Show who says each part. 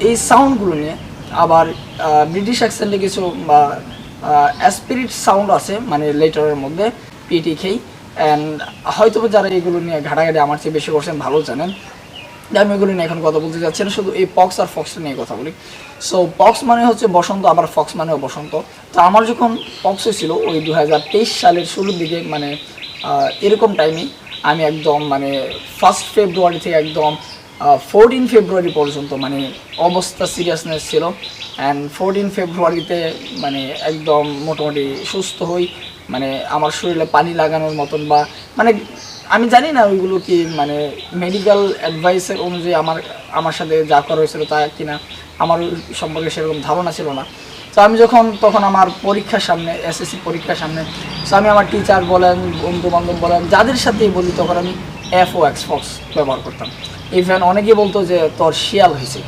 Speaker 1: এই সাউন্ডগুলো নিয়ে আবার ব্রিটিশ অ্যাকসেন্টে কিছু স্পিরিট সাউন্ড আছে মানে লেটারের মধ্যে পিটি খেই। অ্যান্ড হয়তো যারা এগুলো নিয়ে ঘাটাঘাটি আমার চেয়ে বেশি করছেন ভালো জানেন। আমি এগুলো নিয়ে এখন কথা বলতে চাচ্ছি না, শুধু এই পক্স আর ফক্সটা নিয়ে কথা বলি। সো পক্স মানে হচ্ছে বসন্ত, আবার ফক্স মানেও বসন্ত। তো আমার যখন পক্স হয়েছিল ওই 2023 সালের শুরুর দিকে, মানে এরকম টাইমে আমি একদম মানে 1 ফেব্রুয়ারি থেকে একদম 14 ফেব্রুয়ারি পর্যন্ত মানে অবস্থা সিরিয়াসনেস ছিল। অ্যান্ড 14 ফেব্রুয়ারিতে মানে একদম মোটামুটি সুস্থ হই, মানে আমার শরীরে পানি লাগানোর মতন বা মানে আমি জানি না ওইগুলো কি মানে মেডিকেল অ্যাডভাইসের অনুযায়ী আমার সাথে যা করা হয়েছিল তা কিনা, আমার সম্পর্কে সেরকম ধারণা ছিল না। তো আমি তখন আমার পরীক্ষার সামনে, এসএসসি পরীক্ষার সামনে, তো আমি আমার টিচার বলেন, বন্ধু বান্ধব বলেন, যাদের সাথেই বলি তখন আমি FOX ফক্স ব্যবহার করতাম। ইভেন অনেকেই বলতো যে তোর শিয়াল হয়েছে,